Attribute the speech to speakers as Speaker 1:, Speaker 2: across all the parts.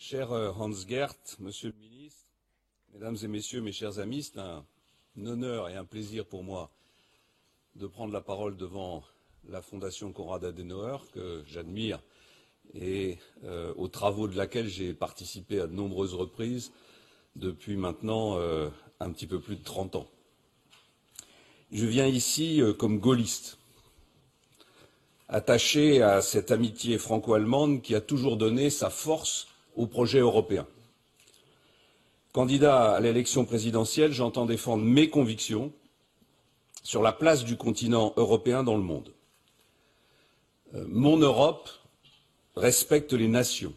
Speaker 1: Cher Hans-Gert, Monsieur le Ministre, Mesdames et Messieurs, mes chers amis, c'est un honneur et un plaisir pour moi de prendre la parole devant la Fondation Konrad Adenauer, que j'admire et aux travaux de laquelle j'ai participé à de nombreuses reprises depuis maintenant un petit peu plus de 30 ans. Je viens ici comme gaulliste, attaché à cette amitié franco-allemande qui a toujours donné sa force au projet européen. Candidat à l'élection présidentielle, j'entends défendre mes convictions sur la place du continent européen dans le monde. Mon Europe respecte les nations.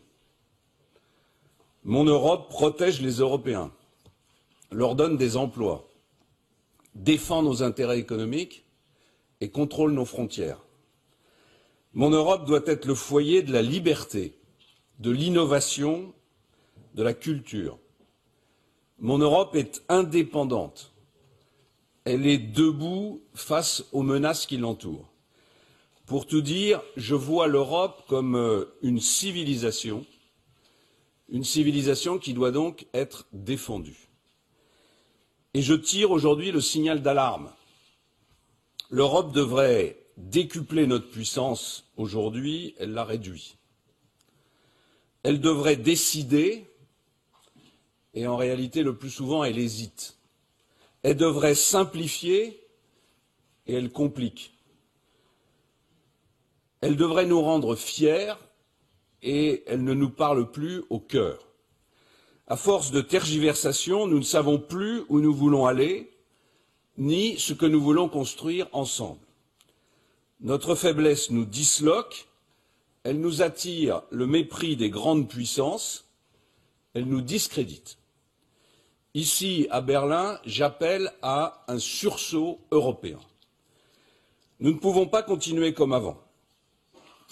Speaker 1: Mon Europe protège les Européens, leur donne des emplois, défend nos intérêts économiques et contrôle nos frontières. Mon Europe doit être le foyer de la liberté, de l'innovation, de la culture. Mon Europe est indépendante. Elle est debout face aux menaces qui l'entourent. Pour tout dire, je vois l'Europe comme une civilisation qui doit donc être défendue. Et je tire aujourd'hui le signal d'alarme. L'Europe devrait décupler notre puissance aujourd'hui, elle la réduit. Elle devrait décider, et en réalité, le plus souvent, elle hésite. Elle devrait simplifier, et elle complique. Elle devrait nous rendre fiers, et elle ne nous parle plus au cœur. À force de tergiversation, nous ne savons plus où nous voulons aller, ni ce que nous voulons construire ensemble. Notre faiblesse nous disloque, elle nous attire le mépris des grandes puissances, elle nous discrédite. Ici, à Berlin, j'appelle à un sursaut européen. Nous ne pouvons pas continuer comme avant.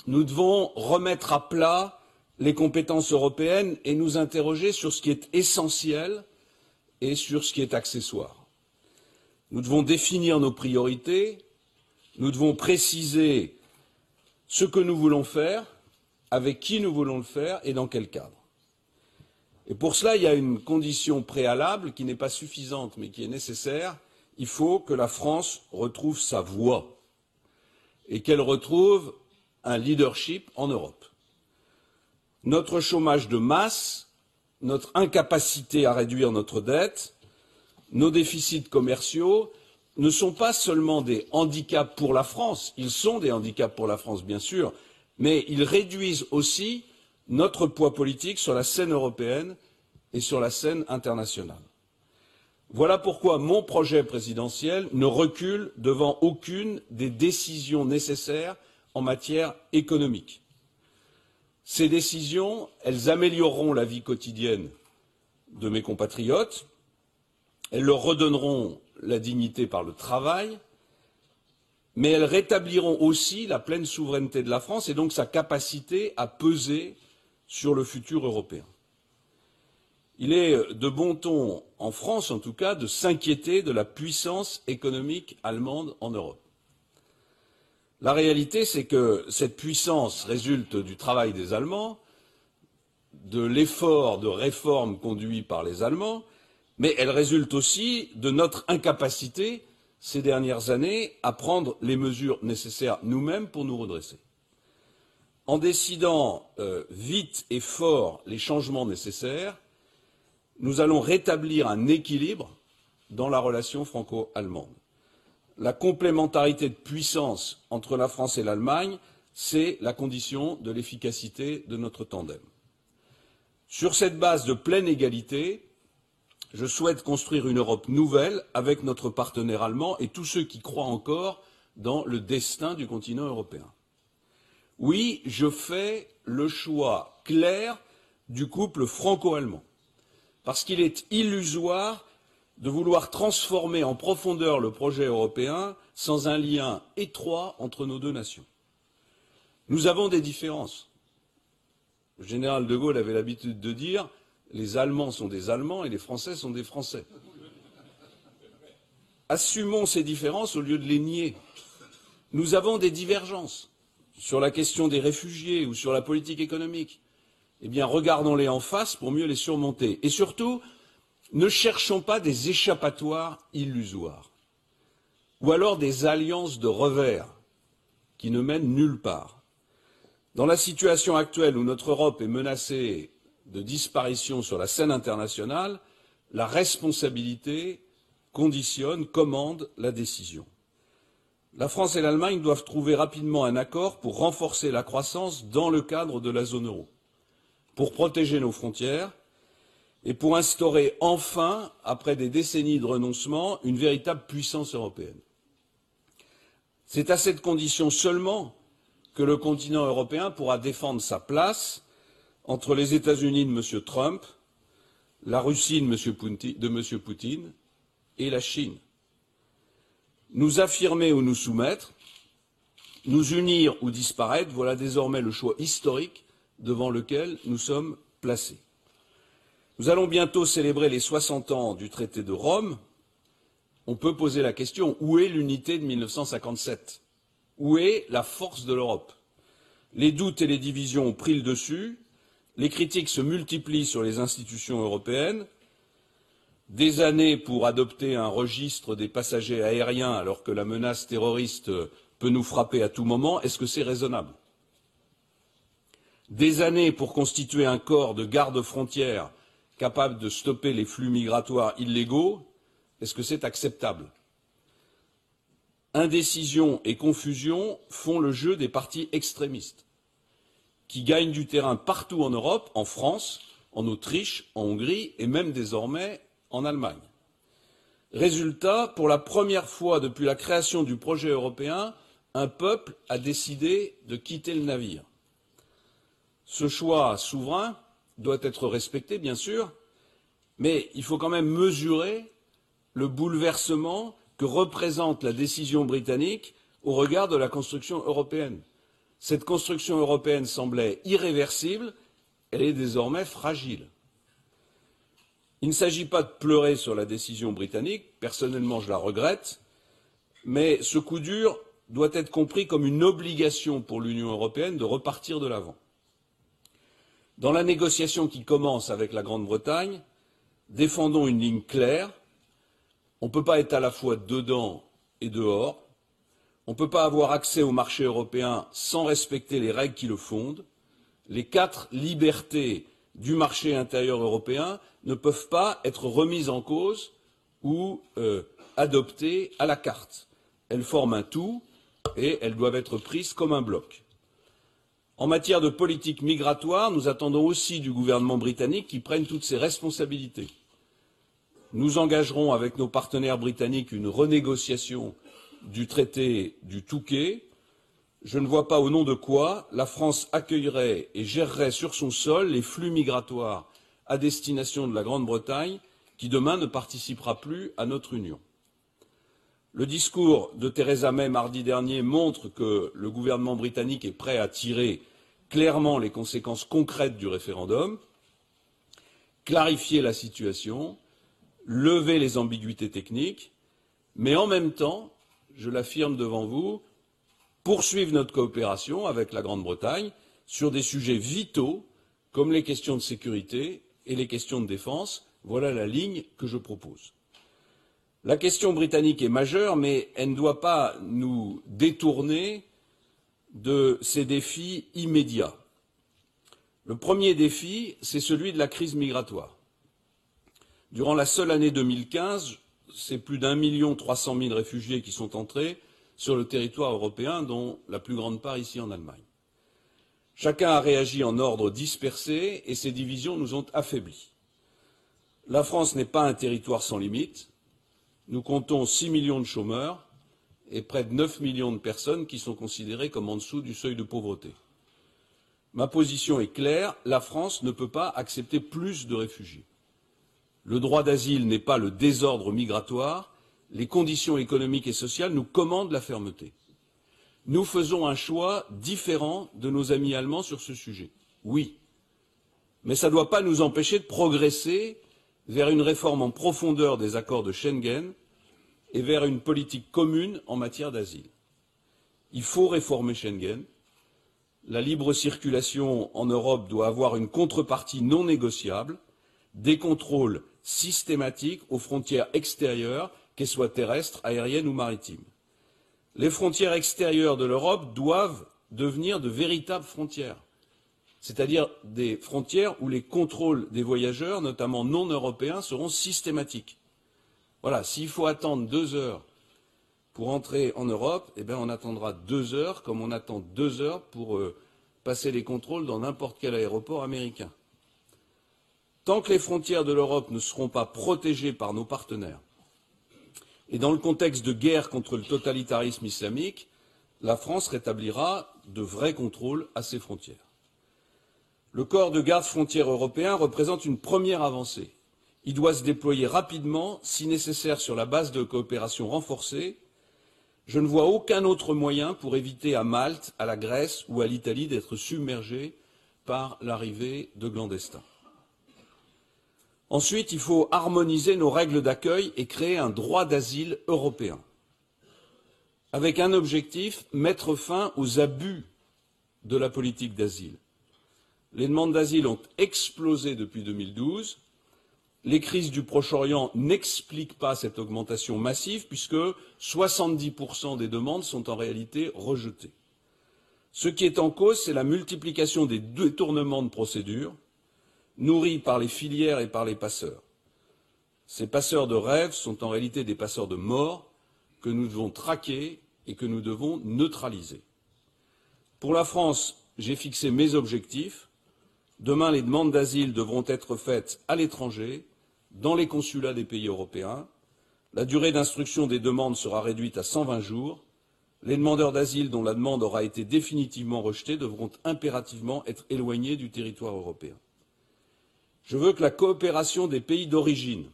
Speaker 1: Nous devons remettre à plat les compétences européennes et nous interroger sur ce qui est essentiel et sur ce qui est accessoire. Nous devons définir nos priorités, nous devons préciser ce que nous voulons faire, avec qui nous voulons le faire et dans quel cadre. Et pour cela, il y a une condition préalable qui n'est pas suffisante mais qui est nécessaire. Il faut que la France retrouve sa voix et qu'elle retrouve un leadership en Europe. Notre chômage de masse, notre incapacité à réduire notre dette, nos déficits commerciaux ne sont pas seulement des handicaps pour la France, ils sont des handicaps pour la France bien sûr, mais ils réduisent aussi notre poids politique sur la scène européenne et sur la scène internationale. Voilà pourquoi mon projet présidentiel ne recule devant aucune des décisions nécessaires en matière économique. Ces décisions, elles amélioreront la vie quotidienne de mes compatriotes, elles leur redonneront la dignité par le travail, mais elles rétabliront aussi la pleine souveraineté de la France et donc sa capacité à peser sur le futur européen. Il est de bon ton, en France en tout cas, de s'inquiéter de la puissance économique allemande en Europe. La réalité, c'est que cette puissance résulte du travail des Allemands, de l'effort de réforme conduit par les Allemands, mais elle résulte aussi de notre incapacité ces dernières années à prendre les mesures nécessaires nous-mêmes pour nous redresser. En décidant vite et fort les changements nécessaires, nous allons rétablir un équilibre dans la relation franco-allemande. La complémentarité de puissance entre la France et l'Allemagne, c'est la condition de l'efficacité de notre tandem. Sur cette base de pleine égalité, je souhaite construire une Europe nouvelle avec notre partenaire allemand et tous ceux qui croient encore dans le destin du continent européen. Oui, je fais le choix clair du couple franco-allemand, parce qu'il est illusoire de vouloir transformer en profondeur le projet européen sans un lien étroit entre nos deux nations. Nous avons des différences. Le général de Gaulle avait l'habitude de dire « les Allemands sont des Allemands et les Français sont des Français ». Assumons ces différences au lieu de les nier. Nous avons des divergences sur la question des réfugiés ou sur la politique économique. eh bien, regardons-les en face pour mieux les surmonter. Et surtout, ne cherchons pas des échappatoires illusoires, ou alors des alliances de revers qui ne mènent nulle part. Dans la situation actuelle où notre Europe est menacée de disparition sur la scène internationale, la responsabilité conditionne, commande la décision. La France et l'Allemagne doivent trouver rapidement un accord pour renforcer la croissance dans le cadre de la zone euro, pour protéger nos frontières et pour instaurer enfin, après des décennies de renoncement, une véritable puissance européenne. C'est à cette condition seulement que le continent européen pourra défendre sa place entre les États-Unis de M. Trump, la Russie de M. Poutine et la Chine. Nous affirmer ou nous soumettre, nous unir ou disparaître, voilà désormais le choix historique devant lequel nous sommes placés. Nous allons bientôt célébrer les 60 ans du traité de Rome. On peut poser la question, où est l'unité de 1957? Où est la force de l'Europe? Les doutes et les divisions ont pris le dessus, les critiques se multiplient sur les institutions européennes, des années pour adopter un registre des passagers aériens alors que la menace terroriste peut nous frapper à tout moment, est-ce que c'est raisonnable? Des années pour constituer un corps de garde-frontières capable de stopper les flux migratoires illégaux, est-ce que c'est acceptable? Indécision et confusion font le jeu des partis extrémistes, qui gagnent du terrain partout en Europe, en France, en Autriche, en Hongrie et même désormais en Allemagne. Résultat, pour la première fois depuis la création du projet européen, un peuple a décidé de quitter le navire. Ce choix souverain doit être respecté, bien sûr, mais il faut quand même mesurer le bouleversement que représente la décision britannique au regard de la construction européenne. Cette construction européenne semblait irréversible, elle est désormais fragile. Il ne s'agit pas de pleurer sur la décision britannique, personnellement je la regrette, mais ce coup dur doit être compris comme une obligation pour l'Union européenne de repartir de l'avant. Dans la négociation qui commence avec la Grande-Bretagne, défendons une ligne claire. On ne peut pas être à la fois dedans et dehors. On ne peut pas avoir accès au marché européen sans respecter les règles qui le fondent. Les 4 libertés du marché intérieur européen ne peuvent pas être remises en cause ou adoptées à la carte. Elles forment un tout et elles doivent être prises comme un bloc. En matière de politique migratoire, nous attendons aussi du gouvernement britannique qu'il prenne toutes ses responsabilités. Nous engagerons avec nos partenaires britanniques une renégociation du traité du Touquet. Je ne vois pas au nom de quoi la France accueillerait et gérerait sur son sol les flux migratoires à destination de la Grande-Bretagne qui demain ne participera plus à notre Union. Le discours de Theresa May mardi dernier montre que le gouvernement britannique est prêt à tirer clairement les conséquences concrètes du référendum, clarifier la situation, lever les ambiguïtés techniques, mais en même temps, je l'affirme devant vous, poursuivre notre coopération avec la Grande-Bretagne sur des sujets vitaux comme les questions de sécurité et les questions de défense. Voilà la ligne que je propose. La question britannique est majeure, mais elle ne doit pas nous détourner de ces défis immédiats. Le premier défi, c'est celui de la crise migratoire. Durant la seule année 2015, c'est plus d'1,3 million de réfugiés qui sont entrés sur le territoire européen, dont la plus grande part ici en Allemagne. Chacun a réagi en ordre dispersé et ces divisions nous ont affaiblis. La France n'est pas un territoire sans limite. Nous comptons 6 millions de chômeurs et près de 9 millions de personnes qui sont considérées comme en dessous du seuil de pauvreté. Ma position est claire, la France ne peut pas accepter plus de réfugiés. Le droit d'asile n'est pas le désordre migratoire, les conditions économiques et sociales nous commandent la fermeté. Nous faisons un choix différent de nos amis allemands sur ce sujet, oui. Mais ça ne doit pas nous empêcher de progresser vers une réforme en profondeur des accords de Schengen et vers une politique commune en matière d'asile. Il faut réformer Schengen, La libre circulation en Europe doit avoir une contrepartie non négociable, des contrôles systématiques aux frontières extérieures, qu'elles soient terrestres, aériennes ou maritimes. Les frontières extérieures de l'Europe doivent devenir de véritables frontières, c'est-à-dire des frontières où les contrôles des voyageurs, notamment non européens, seront systématiques. Voilà, s'il faut attendre 2 heures pour entrer en Europe, eh bien on attendra 2 heures comme on attend 2 heures pour passer les contrôles dans n'importe quel aéroport américain. Tant que les frontières de l'Europe ne seront pas protégées par nos partenaires, et dans le contexte de guerre contre le totalitarisme islamique, la France rétablira de vrais contrôles à ses frontières. Le corps de garde-frontières européen représente une première avancée. Il doit se déployer rapidement, si nécessaire sur la base de coopération renforcée. Je ne vois aucun autre moyen pour éviter à Malte, à la Grèce ou à l'Italie d'être submergés par l'arrivée de clandestins. Ensuite, il faut harmoniser nos règles d'accueil et créer un droit d'asile européen. Avec un objectif, mettre fin aux abus de la politique d'asile. Les demandes d'asile ont explosé depuis 2012. Les crises du Proche-Orient n'expliquent pas cette augmentation massive puisque 70% des demandes sont en réalité rejetées. Ce qui est en cause, c'est la multiplication des détournements de procédures nourris par les filières et par les passeurs. Ces passeurs de rêves sont en réalité des passeurs de mort que nous devons traquer et que nous devons neutraliser. Pour la France, j'ai fixé mes objectifs. Demain, les demandes d'asile devront être faites à l'étranger, dans les consulats des pays européens. La durée d'instruction des demandes sera réduite à 120 jours. Les demandeurs d'asile dont la demande aura été définitivement rejetée devront impérativement être éloignés du territoire européen. Je veux que la coopération des pays d'origine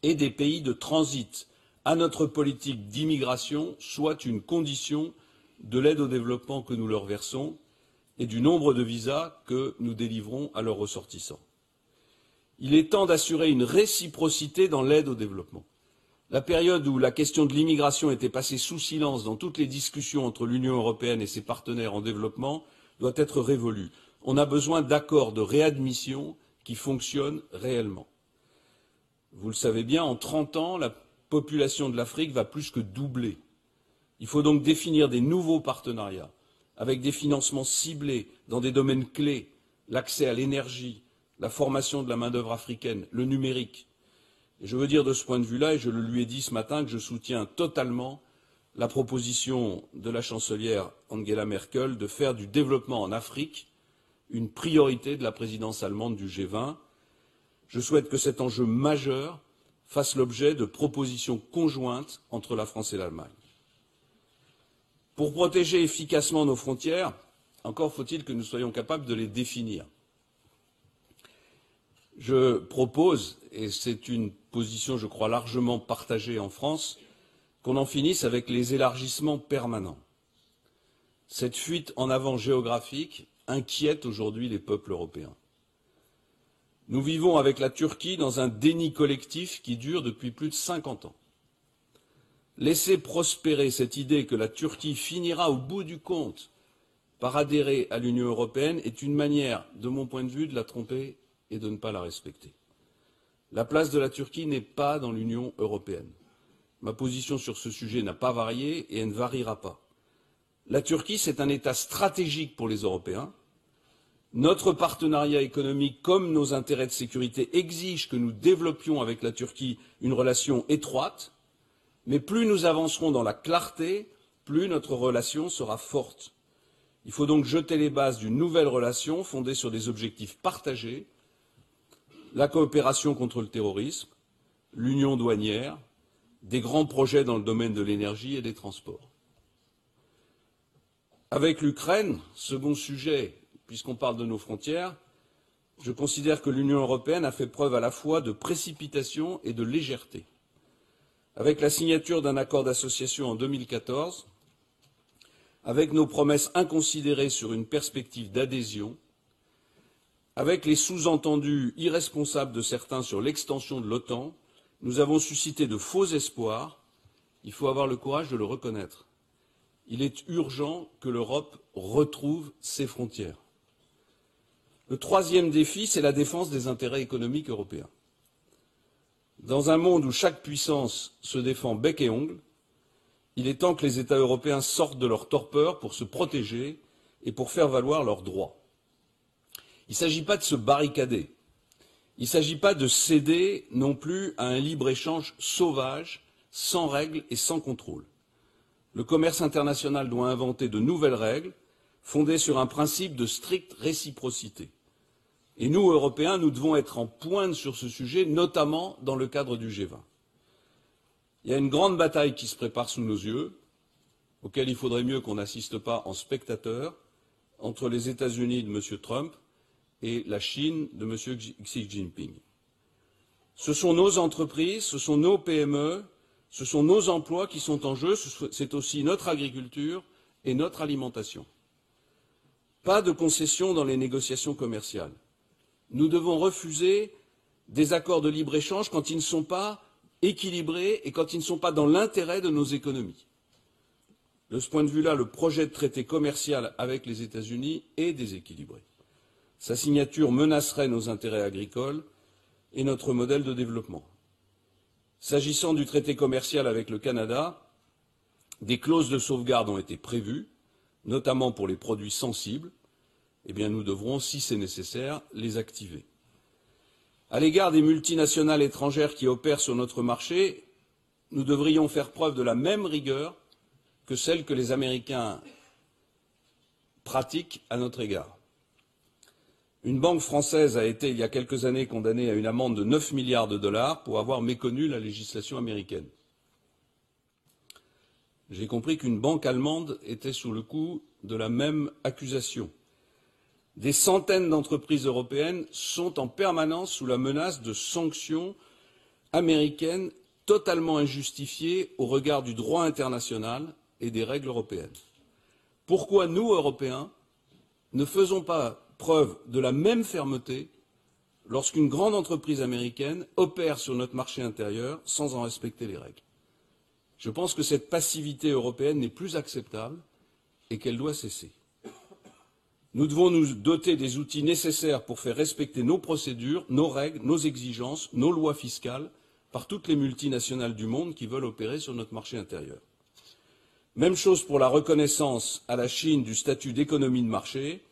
Speaker 1: et des pays de transit à notre politique d'immigration soit une condition de l'aide au développement que nous leur versons et du nombre de visas que nous délivrons à leurs ressortissants. Il est temps d'assurer une réciprocité dans l'aide au développement. La période où la question de l'immigration était passée sous silence dans toutes les discussions entre l'Union européenne et ses partenaires en développement doit être révolue. On a besoin d'accords de réadmission qui fonctionnent réellement. Vous le savez bien, en 30 ans, la population de l'Afrique va plus que doubler. Il faut donc définir des nouveaux partenariats avec des financements ciblés dans des domaines clés, l'accès à l'énergie, la formation de la main-d'œuvre africaine, le numérique. Et je veux dire de ce point de vue-là, et je le lui ai dit ce matin, que je soutiens totalement la proposition de la chancelière Angela Merkel de faire du développement en Afrique une priorité de la présidence allemande du G20. Je souhaite que cet enjeu majeur fasse l'objet de propositions conjointes entre la France et l'Allemagne. Pour protéger efficacement nos frontières, encore faut-il que nous soyons capables de les définir. Je propose, et c'est une position, je crois, largement partagée en France, qu'on en finisse avec les élargissements permanents. Cette fuite en avant géographique inquiète aujourd'hui les peuples européens. Nous vivons avec la Turquie dans un déni collectif qui dure depuis plus de 50 ans. Laisser prospérer cette idée que la Turquie finira au bout du compte par adhérer à l'Union européenne est une manière, de mon point de vue, de la tromper et de ne pas la respecter. La place de la Turquie n'est pas dans l'Union européenne. Ma position sur ce sujet n'a pas varié et elle ne variera pas. La Turquie, c'est un État stratégique pour les Européens. Notre partenariat économique, comme nos intérêts de sécurité, exigent que nous développions avec la Turquie une relation étroite, mais plus nous avancerons dans la clarté, plus notre relation sera forte. Il faut donc jeter les bases d'une nouvelle relation fondée sur des objectifs partagés, la coopération contre le terrorisme, l'union douanière, des grands projets dans le domaine de l'énergie et des transports. Avec l'Ukraine, second sujet, puisqu'on parle de nos frontières, je considère que l'Union européenne a fait preuve à la fois de précipitation et de légèreté. Avec la signature d'un accord d'association en 2014, avec nos promesses inconsidérées sur une perspective d'adhésion, avec les sous-entendus irresponsables de certains sur l'extension de l'OTAN, nous avons suscité de faux espoirs. Il faut avoir le courage de le reconnaître. Il est urgent que l'Europe retrouve ses frontières. Le troisième défi, c'est la défense des intérêts économiques européens. Dans un monde où chaque puissance se défend bec et ongles, il est temps que les États européens sortent de leur torpeur pour se protéger et pour faire valoir leurs droits. Il ne s'agit pas de se barricader, il ne s'agit pas de céder non plus à un libre-échange sauvage, sans règles et sans contrôle. Le commerce international doit inventer de nouvelles règles fondées sur un principe de stricte réciprocité. Et nous, Européens, nous devons être en pointe sur ce sujet, notamment dans le cadre du G20. Il y a une grande bataille qui se prépare sous nos yeux, auquel il faudrait mieux qu'on n'assiste pas en spectateur, entre les États-Unis de M. Trump et la Chine de M. Xi Jinping. Ce sont nos entreprises, ce sont nos PME, ce sont nos emplois qui sont en jeu, c'est aussi notre agriculture et notre alimentation. Pas de concessions dans les négociations commerciales. Nous devons refuser des accords de libre-échange quand ils ne sont pas équilibrés et quand ils ne sont pas dans l'intérêt de nos économies. De ce point de vue-là, le projet de traité commercial avec les États-Unis est déséquilibré. Sa signature menacerait nos intérêts agricoles et notre modèle de développement. S'agissant du traité commercial avec le Canada, des clauses de sauvegarde ont été prévues, notamment pour les produits sensibles. Eh bien, nous devrons, si c'est nécessaire, les activer. À l'égard des multinationales étrangères qui opèrent sur notre marché, nous devrions faire preuve de la même rigueur que celle que les Américains pratiquent à notre égard. Une banque française a été, il y a quelques années, condamnée à une amende de 9 milliards de dollars pour avoir méconnu la législation américaine. J'ai compris qu'une banque allemande était sous le coup de la même accusation. Des centaines d'entreprises européennes sont en permanence sous la menace de sanctions américaines totalement injustifiées au regard du droit international et des règles européennes. Pourquoi nous, Européens, ne faisons pas preuve de la même fermeté lorsqu'une grande entreprise américaine opère sur notre marché intérieur sans en respecter les règles? Je pense que cette passivité européenne n'est plus acceptable et qu'elle doit cesser. Nous devons nous doter des outils nécessaires pour faire respecter nos procédures, nos règles, nos exigences, nos lois fiscales par toutes les multinationales du monde qui veulent opérer sur notre marché intérieur. Même chose pour la reconnaissance à la Chine du statut d'économie de marché.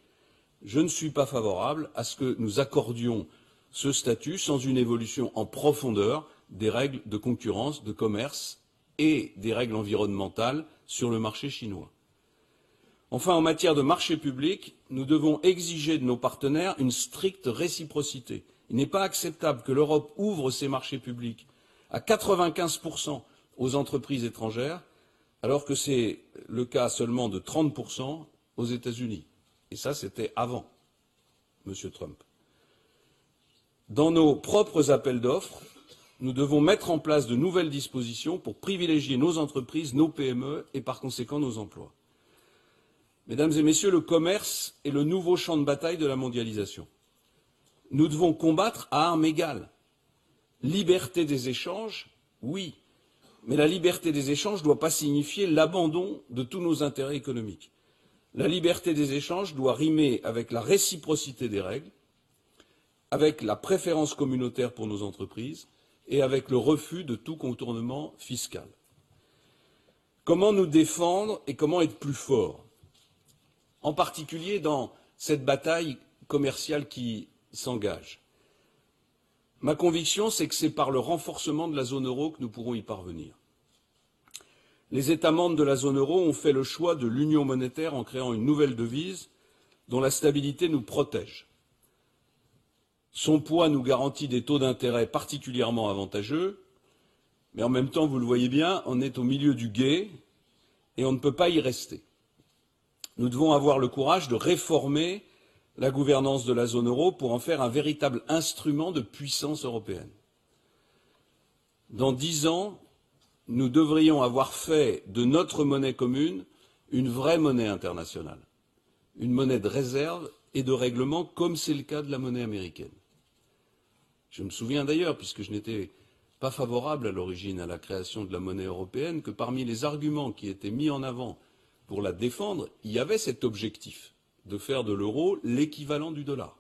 Speaker 1: Je ne suis pas favorable à ce que nous accordions ce statut sans une évolution en profondeur des règles de concurrence, de commerce et des règles environnementales sur le marché chinois. Enfin, en matière de marché public, nous devons exiger de nos partenaires une stricte réciprocité. Il n'est pas acceptable que l'Europe ouvre ses marchés publics à 95% aux entreprises étrangères, alors que c'est le cas seulement de 30% aux États-Unis. Et ça, c'était avant M. Trump. Dans nos propres appels d'offres, nous devons mettre en place de nouvelles dispositions pour privilégier nos entreprises, nos PME et par conséquent nos emplois. Mesdames et Messieurs, le commerce est le nouveau champ de bataille de la mondialisation. Nous devons combattre à armes égales. Liberté des échanges, oui, mais la liberté des échanges ne doit pas signifier l'abandon de tous nos intérêts économiques. La liberté des échanges doit rimer avec la réciprocité des règles, avec la préférence communautaire pour nos entreprises et avec le refus de tout contournement fiscal. Comment nous défendre et comment être plus forts? En particulier dans cette bataille commerciale qui s'engage. Ma conviction, c'est que c'est par le renforcement de la zone euro que nous pourrons y parvenir. Les États membres de la zone euro ont fait le choix de l'union monétaire en créant une nouvelle devise dont la stabilité nous protège. Son poids nous garantit des taux d'intérêt particulièrement avantageux, mais en même temps, vous le voyez bien, on est au milieu du gué et on ne peut pas y rester. Nous devons avoir le courage de réformer la gouvernance de la zone euro pour en faire un véritable instrument de puissance européenne. Dans 10 ans, nous devrions avoir fait de notre monnaie commune une vraie monnaie internationale, une monnaie de réserve et de règlement, comme c'est le cas de la monnaie américaine. Je me souviens d'ailleurs, puisque je n'étais pas favorable à l'origine à la création de la monnaie européenne, que parmi les arguments qui étaient mis en avant pour la défendre, il y avait cet objectif de faire de l'euro l'équivalent du dollar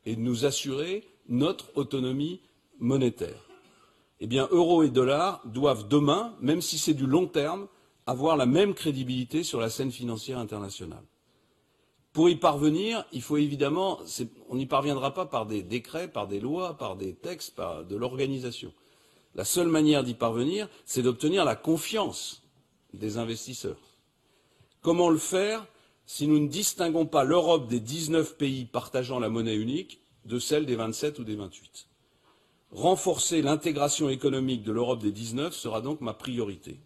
Speaker 1: et de nous assurer notre autonomie monétaire. Eh bien, euro et dollar doivent demain, même si c'est du long terme, avoir la même crédibilité sur la scène financière internationale. Pour y parvenir, il faut évidemment, on n'y parviendra pas par des décrets, par des lois, par des textes, par de l'organisation. La seule manière d'y parvenir, c'est d'obtenir la confiance des investisseurs. Comment le faire si nous ne distinguons pas l'Europe des 19 pays partageant la monnaie unique de celle des 27 ou des 28? Renforcer l'intégration économique de l'Europe des 19 sera donc ma priorité.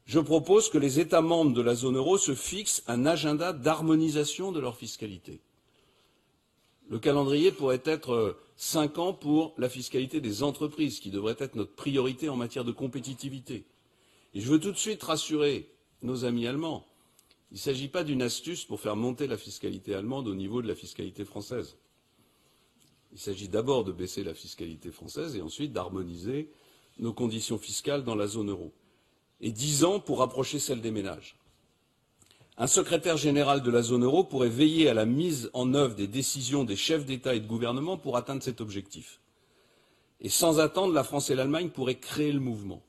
Speaker 1: Je propose que les États membres de la zone euro se fixent un agenda d'harmonisation de leur fiscalité. Le calendrier pourrait être 5 ans pour la fiscalité des entreprises, qui devrait être notre priorité en matière de compétitivité. Et je veux tout de suite rassurer nos amis allemands. Il ne s'agit pas d'une astuce pour faire monter la fiscalité allemande au niveau de la fiscalité française. Il s'agit d'abord de baisser la fiscalité française et ensuite d'harmoniser nos conditions fiscales dans la zone euro. Et 10 ans pour rapprocher celle des ménages. Un secrétaire général de la zone euro pourrait veiller à la mise en œuvre des décisions des chefs d'État et de gouvernement pour atteindre cet objectif. Et sans attendre, la France et l'Allemagne pourraient créer le mouvement.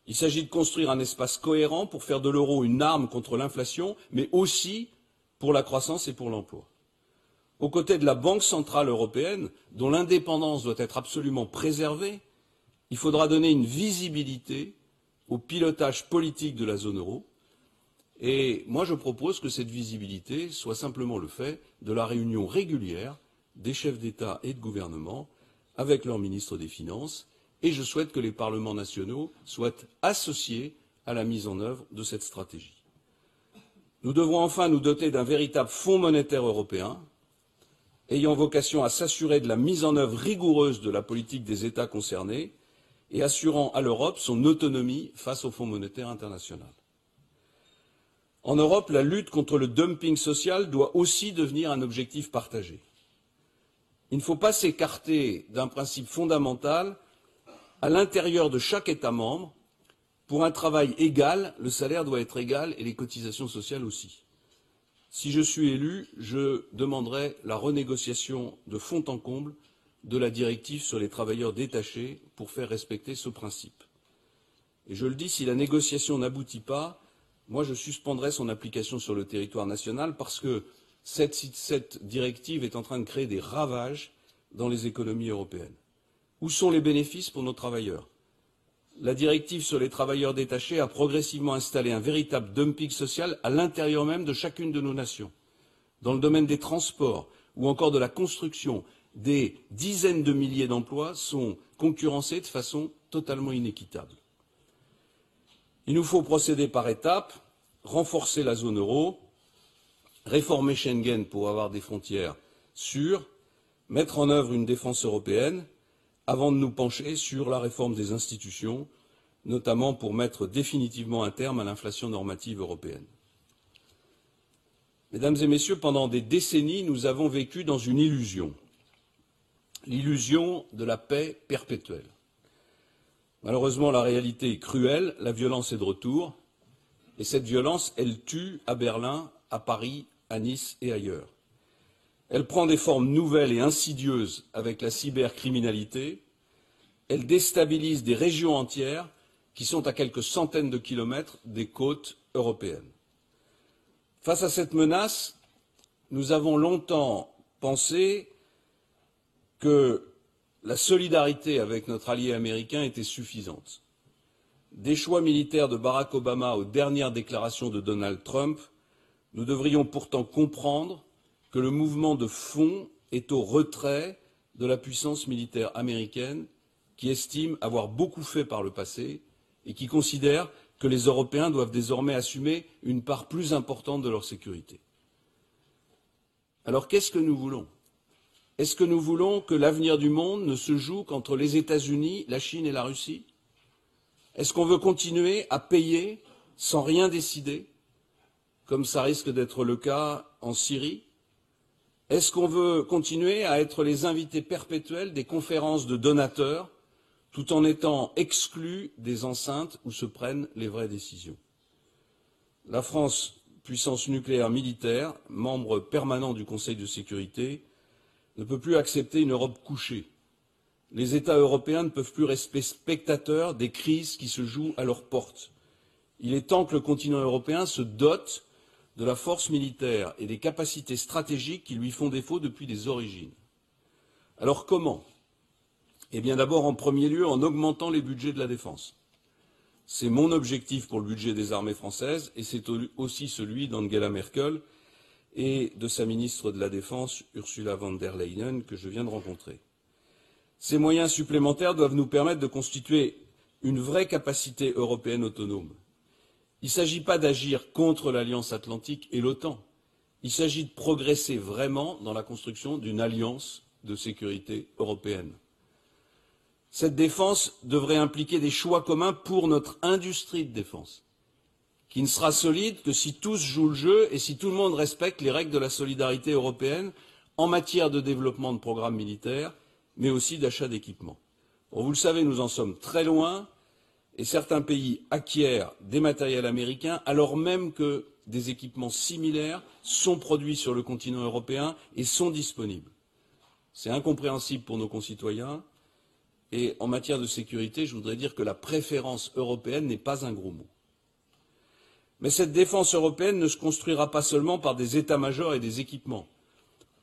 Speaker 1: Il s'agit de construire un espace cohérent pour faire de l'euro une arme contre l'inflation, mais aussi pour la croissance et pour l'emploi. Aux côtés de la Banque centrale européenne, dont l'indépendance doit être absolument préservée, il faudra donner une visibilité au pilotage politique de la zone euro. Et moi, je propose que cette visibilité soit simplement le fait de la réunion régulière des chefs d'État et de gouvernement avec leurs ministres des Finances, et je souhaite que les parlements nationaux soient associés à la mise en œuvre de cette stratégie. Nous devons enfin nous doter d'un véritable fonds monétaire européen, ayant vocation à s'assurer de la mise en œuvre rigoureuse de la politique des États concernés et assurant à l'Europe son autonomie face au Fonds monétaire international. En Europe, la lutte contre le dumping social doit aussi devenir un objectif partagé. Il ne faut pas s'écarter d'un principe fondamental. À l'intérieur de chaque État membre, pour un travail égal, le salaire doit être égal et les cotisations sociales aussi. Si je suis élu, je demanderai la renégociation de fond en comble de la directive sur les travailleurs détachés pour faire respecter ce principe. Et je le dis, si la négociation n'aboutit pas, moi je suspendrai son application sur le territoire national parce que cette directive est en train de créer des ravages dans les économies européennes. Où sont les bénéfices pour nos travailleurs? La directive sur les travailleurs détachés a progressivement installé un véritable dumping social à l'intérieur même de chacune de nos nations. Dans le domaine des transports ou encore de la construction, des dizaines de milliers d'emplois sont concurrencés de façon totalement inéquitable. Il nous faut procéder par étapes, renforcer la zone euro, réformer Schengen pour avoir des frontières sûres, mettre en œuvre une défense européenne, avant de nous pencher sur la réforme des institutions, notamment pour mettre définitivement un terme à l'inflation normative européenne. Mesdames et messieurs, pendant des décennies, nous avons vécu dans une illusion, l'illusion de la paix perpétuelle. Malheureusement, la réalité est cruelle, la violence est de retour, et cette violence, elle tue à Berlin, à Paris, à Nice et ailleurs. Elle prend des formes nouvelles et insidieuses avec la cybercriminalité. Elle déstabilise des régions entières qui sont à quelques centaines de kilomètres des côtes européennes. Face à cette menace, nous avons longtemps pensé que la solidarité avec notre allié américain était suffisante. Des choix militaires de Barack Obama aux dernières déclarations de Donald Trump, nous devrions pourtant comprendre que le mouvement de fond est au retrait de la puissance militaire américaine qui estime avoir beaucoup fait par le passé et qui considère que les Européens doivent désormais assumer une part plus importante de leur sécurité. Alors qu'est-ce que nous voulons? Est-ce que nous voulons que l'avenir du monde ne se joue qu'entre les États-Unis, la Chine et la Russie? Est-ce qu'on veut continuer à payer sans rien décider, comme ça risque d'être le cas en Syrie? Est-ce qu'on veut continuer à être les invités perpétuels des conférences de donateurs, tout en étant exclus des enceintes où se prennent les vraies décisions? La France, puissance nucléaire militaire, membre permanent du Conseil de sécurité, ne peut plus accepter une Europe couchée. Les États européens ne peuvent plus rester spectateurs des crises qui se jouent à leurs portes. Il est temps que le continent européen se dote de la force militaire et des capacités stratégiques qui lui font défaut depuis des origines. Alors comment? Eh bien d'abord, en premier lieu, en augmentant les budgets de la défense. C'est mon objectif pour le budget des armées françaises et c'est aussi celui d'Angela Merkel et de sa ministre de la Défense, Ursula von der Leyen, que je viens de rencontrer. Ces moyens supplémentaires doivent nous permettre de constituer une vraie capacité européenne autonome. Il ne s'agit pas d'agir contre l'Alliance atlantique et l'OTAN. Il s'agit de progresser vraiment dans la construction d'une alliance de sécurité européenne. Cette défense devrait impliquer des choix communs pour notre industrie de défense, qui ne sera solide que si tous jouent le jeu et si tout le monde respecte les règles de la solidarité européenne en matière de développement de programmes militaires, mais aussi d'achat d'équipements. Bon, vous le savez, nous en sommes très loin. Et certains pays acquièrent des matériels américains alors même que des équipements similaires sont produits sur le continent européen et sont disponibles. C'est incompréhensible pour nos concitoyens et en matière de sécurité, je voudrais dire que la préférence européenne n'est pas un gros mot. Mais cette défense européenne ne se construira pas seulement par des états-majors et des équipements.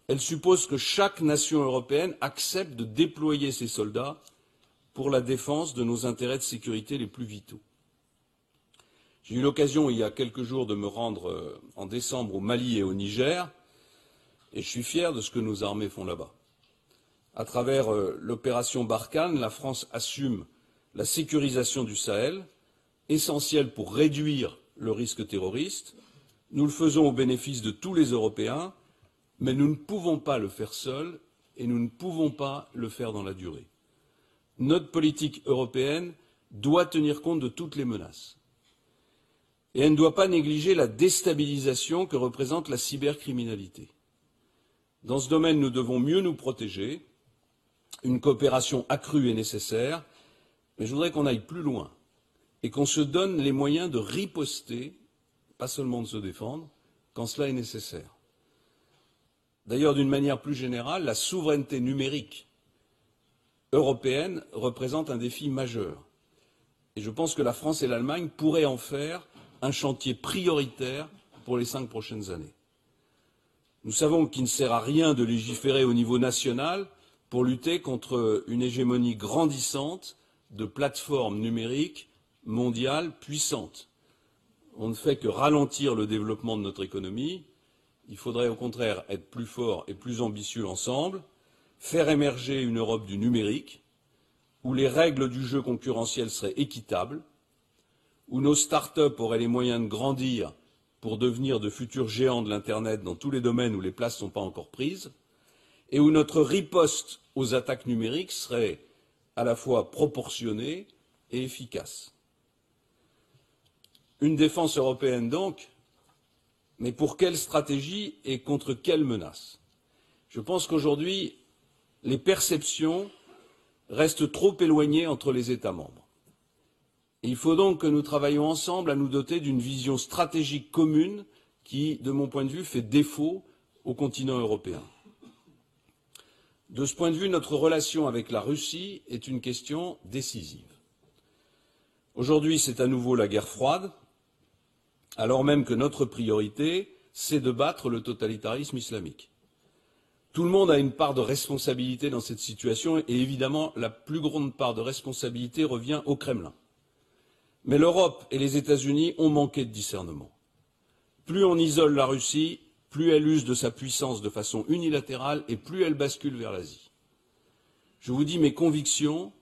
Speaker 1: Elle suppose que chaque nation européenne accepte de déployer ses soldats pour la défense de nos intérêts de sécurité les plus vitaux. J'ai eu l'occasion, il y a quelques jours, de me rendre en décembre au Mali et au Niger, et je suis fier de ce que nos armées font là-bas. À travers l'opération Barkhane, la France assume la sécurisation du Sahel, essentielle pour réduire le risque terroriste. Nous le faisons au bénéfice de tous les Européens, mais nous ne pouvons pas le faire seuls et nous ne pouvons pas le faire dans la durée. Notre politique européenne doit tenir compte de toutes les menaces. Et elle ne doit pas négliger la déstabilisation que représente la cybercriminalité. Dans ce domaine, nous devons mieux nous protéger. Une coopération accrue est nécessaire, mais je voudrais qu'on aille plus loin et qu'on se donne les moyens de riposter, pas seulement de se défendre, quand cela est nécessaire. D'ailleurs, d'une manière plus générale, la souveraineté numérique européenne représente un défi majeur. Et je pense que la France et l'Allemagne pourraient en faire un chantier prioritaire pour les 5 prochaines années. Nous savons qu'il ne sert à rien de légiférer au niveau national pour lutter contre une hégémonie grandissante de plateformes numériques mondiales puissantes. On ne fait que ralentir le développement de notre économie. Il faudrait au contraire être plus fort et plus ambitieux ensemble, faire émerger une Europe du numérique, où les règles du jeu concurrentiel seraient équitables, où nos start-up auraient les moyens de grandir pour devenir de futurs géants de l'Internet dans tous les domaines où les places ne sont pas encore prises, et où notre riposte aux attaques numériques serait à la fois proportionnée et efficace. Une défense européenne donc, mais pour quelle stratégie et contre quelle menace? Je pense qu'aujourd'hui, les perceptions restent trop éloignées entre les États membres. Et il faut donc que nous travaillions ensemble à nous doter d'une vision stratégique commune qui, de mon point de vue, fait défaut au continent européen. De ce point de vue, notre relation avec la Russie est une question décisive. Aujourd'hui, c'est à nouveau la guerre froide, alors même que notre priorité, c'est de battre le totalitarisme islamique. Tout le monde a une part de responsabilité dans cette situation et évidemment, la plus grande part de responsabilité revient au Kremlin. Mais l'Europe et les États-Unis ont manqué de discernement. Plus on isole la Russie, plus elle use de sa puissance de façon unilatérale et plus elle bascule vers l'Asie. Je vous dis mes convictions,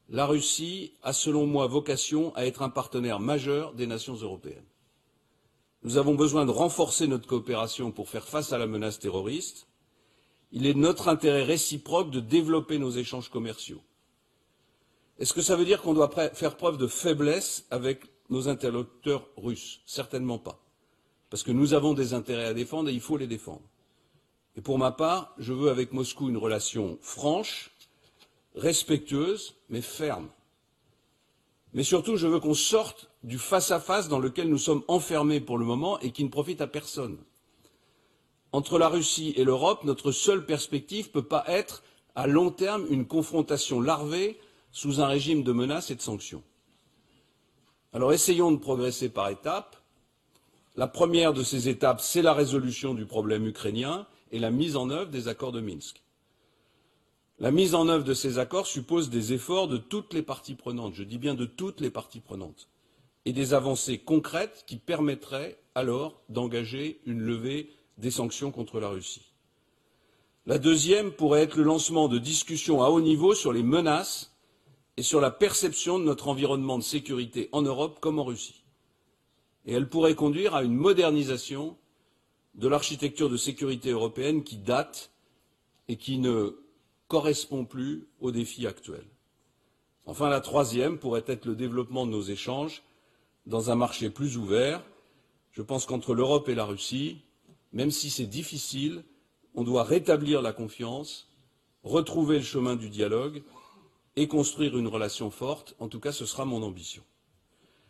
Speaker 1: la Russie a selon moi vocation à être un partenaire majeur des nations européennes. Nous avons besoin de renforcer notre coopération pour faire face à la menace terroriste. Il est de notre intérêt réciproque de développer nos échanges commerciaux. Est-ce que ça veut dire qu'on doit faire preuve de faiblesse avec nos interlocuteurs russes? Certainement pas. Parce que nous avons des intérêts à défendre et il faut les défendre. Et pour ma part, je veux avec Moscou une relation franche, respectueuse, mais ferme. Mais surtout, je veux qu'on sorte du face-à-face dans lequel nous sommes enfermés pour le moment et qui ne profite à personne. Entre la Russie et l'Europe, notre seule perspective ne peut pas être, à long terme, une confrontation larvée sous un régime de menaces et de sanctions. Alors essayons de progresser par étapes. La première de ces étapes, c'est la résolution du problème ukrainien et la mise en œuvre des accords de Minsk. La mise en œuvre de ces accords suppose des efforts de toutes les parties prenantes, je dis bien de toutes les parties prenantes, et des avancées concrètes qui permettraient alors d'engager une levée des sanctions contre la Russie. La deuxième pourrait être le lancement de discussions à haut niveau sur les menaces et sur la perception de notre environnement de sécurité en Europe comme en Russie. Et elle pourrait conduire à une modernisation de l'architecture de sécurité européenne qui date et qui ne correspond plus aux défis actuels. Enfin, la troisième pourrait être le développement de nos échanges dans un marché plus ouvert. Je pense qu'entre l'Europe et la Russie, même si c'est difficile, on doit rétablir la confiance, retrouver le chemin du dialogue et construire une relation forte. En tout cas, ce sera mon ambition.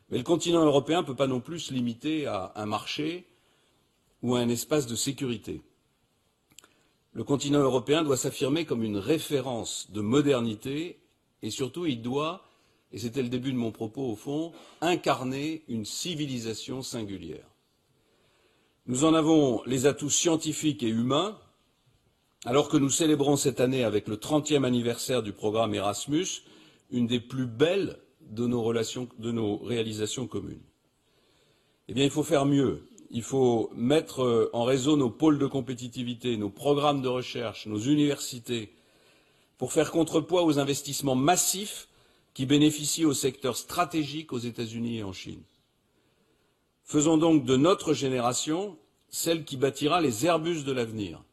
Speaker 1: Mais le continent européen ne peut pas non plus se limiter à un marché ou à un espace de sécurité. Le continent européen doit s'affirmer comme une référence de modernité et surtout il doit, et c'était le début de mon propos au fond, incarner une civilisation singulière. Nous en avons les atouts scientifiques et humains, alors que nous célébrons cette année avec le 30e anniversaire du programme Erasmus, une des plus belles de nos réalisations communes. Eh bien, il faut faire mieux. Il faut mettre en réseau nos pôles de compétitivité, nos programmes de recherche, nos universités, pour faire contrepoids aux investissements massifs qui bénéficient aux secteurs stratégiques aux États-Unis et en Chine. Faisons donc de notre génération celle qui bâtira les Airbus de l'avenir,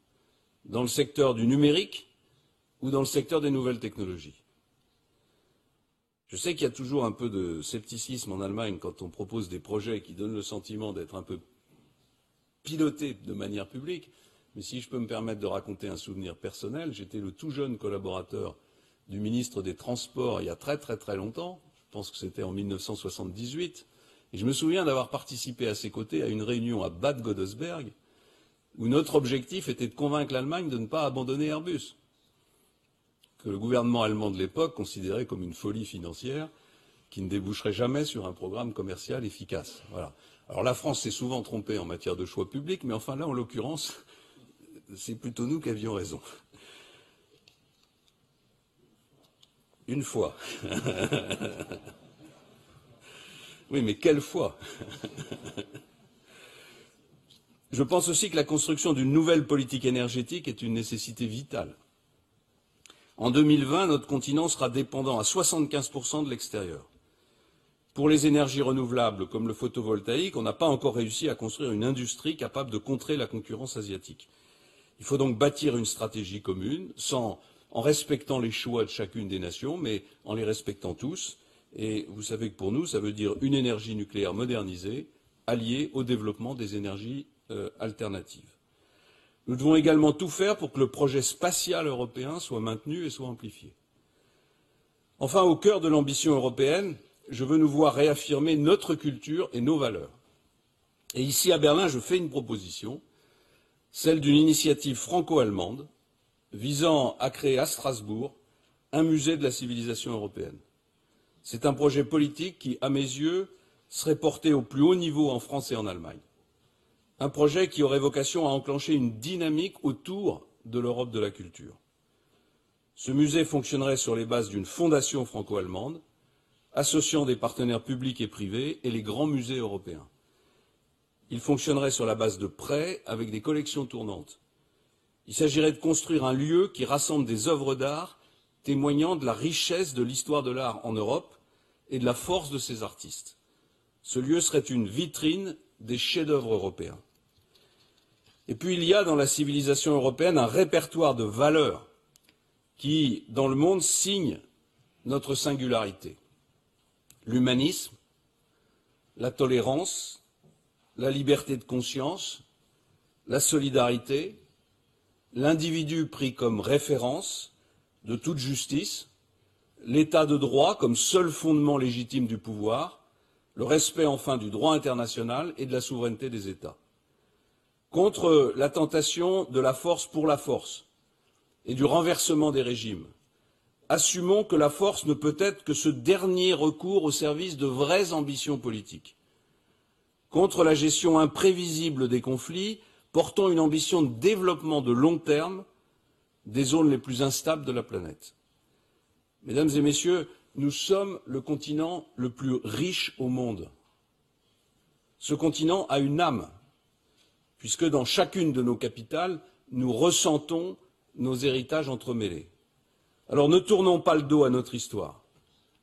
Speaker 1: dans le secteur du numérique ou dans le secteur des nouvelles technologies. Je sais qu'il y a toujours un peu de scepticisme en Allemagne quand on propose des projets qui donnent le sentiment d'être un peu pilotés de manière publique, mais si je peux me permettre de raconter un souvenir personnel, j'étais le tout jeune collaborateur du ministre des Transports il y a très longtemps, je pense que c'était en 1978, et je me souviens d'avoir participé à ses côtés à une réunion à Bad Godesberg, où notre objectif était de convaincre l'Allemagne de ne pas abandonner Airbus, que le gouvernement allemand de l'époque considérait comme une folie financière qui ne déboucherait jamais sur un programme commercial efficace. Voilà. Alors la France s'est souvent trompée en matière de choix public, mais enfin là, en l'occurrence, c'est plutôt nous qui avions raison. Une fois. Oui, mais quelle fois? Je pense aussi que la construction d'une nouvelle politique énergétique est une nécessité vitale. En 2020, notre continent sera dépendant à 75% de l'extérieur. Pour les énergies renouvelables comme le photovoltaïque, on n'a pas encore réussi à construire une industrie capable de contrer la concurrence asiatique. Il faut donc bâtir une stratégie commune, en respectant les choix de chacune des nations, mais en les respectant tous. Et vous savez que pour nous, ça veut dire une énergie nucléaire modernisée, alliée au développement des énergies alternatives. Nous devons également tout faire pour que le projet spatial européen soit maintenu et soit amplifié. Enfin, au cœur de l'ambition européenne, je veux nous voir réaffirmer notre culture et nos valeurs. Et ici, à Berlin, je fais une proposition, celle d'une initiative franco-allemande visant à créer à Strasbourg un musée de la civilisation européenne. C'est un projet politique qui, à mes yeux, serait porté au plus haut niveau en France et en Allemagne. Un projet qui aurait vocation à enclencher une dynamique autour de l'Europe de la culture. Ce musée fonctionnerait sur les bases d'une fondation franco-allemande, associant des partenaires publics et privés et les grands musées européens. Il fonctionnerait sur la base de prêts avec des collections tournantes. Il s'agirait de construire un lieu qui rassemble des œuvres d'art témoignant de la richesse de l'histoire de l'art en Europe et de la force de ses artistes. Ce lieu serait une vitrine des chefs-d'œuvre européens. Et puis il y a dans la civilisation européenne un répertoire de valeurs qui, dans le monde, signe notre singularité. L'humanisme, la tolérance, la liberté de conscience, la solidarité, l'individu pris comme référence de toute justice, l'état de droit comme seul fondement légitime du pouvoir, le respect enfin du droit international et de la souveraineté des États. Contre la tentation de la force pour la force et du renversement des régimes, assumons que la force ne peut être que ce dernier recours au service de vraies ambitions politiques. Contre la gestion imprévisible des conflits, portons une ambition de développement de long terme des zones les plus instables de la planète. Mesdames et messieurs, nous sommes le continent le plus riche au monde. Ce continent a une âme, puisque dans chacune de nos capitales, nous ressentons nos héritages entremêlés. Alors ne tournons pas le dos à notre histoire,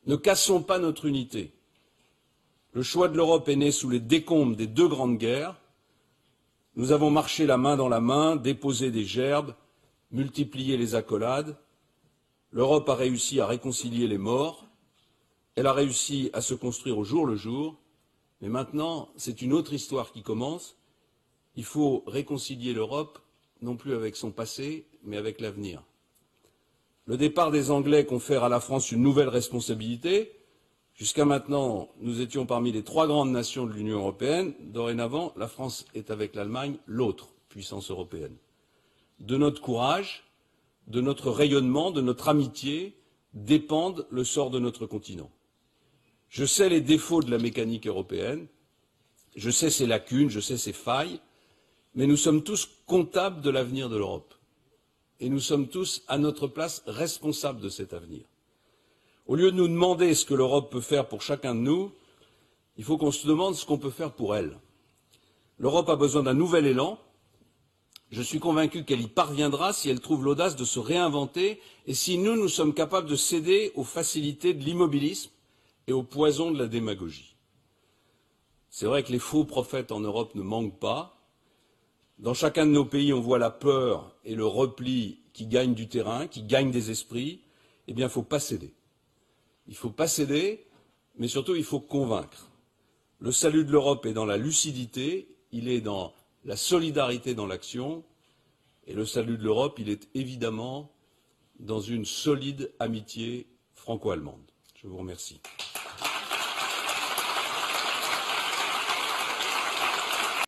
Speaker 1: ne cassons pas notre unité. Le choix de l'Europe est né sous les décombres des deux grandes guerres. Nous avons marché la main dans la main, déposé des gerbes, multiplié les accolades. L'Europe a réussi à réconcilier les morts, elle a réussi à se construire au jour le jour, mais maintenant c'est une autre histoire qui commence. Il faut réconcilier l'Europe, non plus avec son passé, mais avec l'avenir. Le départ des Anglais confère à la France une nouvelle responsabilité. Jusqu'à maintenant, nous étions parmi les trois grandes nations de l'Union européenne. Dorénavant, la France est avec l'Allemagne l'autre puissance européenne. De notre courage, de notre rayonnement, de notre amitié, dépendent le sort de notre continent. Je sais les défauts de la mécanique européenne, je sais ses lacunes, je sais ses failles, mais nous sommes tous comptables de l'avenir de l'Europe. Et nous sommes tous, à notre place, responsables de cet avenir. Au lieu de nous demander ce que l'Europe peut faire pour chacun de nous, il faut qu'on se demande ce qu'on peut faire pour elle. L'Europe a besoin d'un nouvel élan. Je suis convaincu qu'elle y parviendra si elle trouve l'audace de se réinventer et si nous sommes capables de céder aux facilités de l'immobilisme et au poison de la démagogie. C'est vrai que les faux prophètes en Europe ne manquent pas. Dans chacun de nos pays, on voit la peur et le repli qui gagnent du terrain, qui gagnent des esprits. Eh bien, il ne faut pas céder. Il ne faut pas céder, mais surtout, il faut convaincre. Le salut de l'Europe est dans la lucidité, il est dans la solidarité dans l'action, et le salut de l'Europe, il est évidemment dans une solide amitié franco-allemande. Je vous remercie.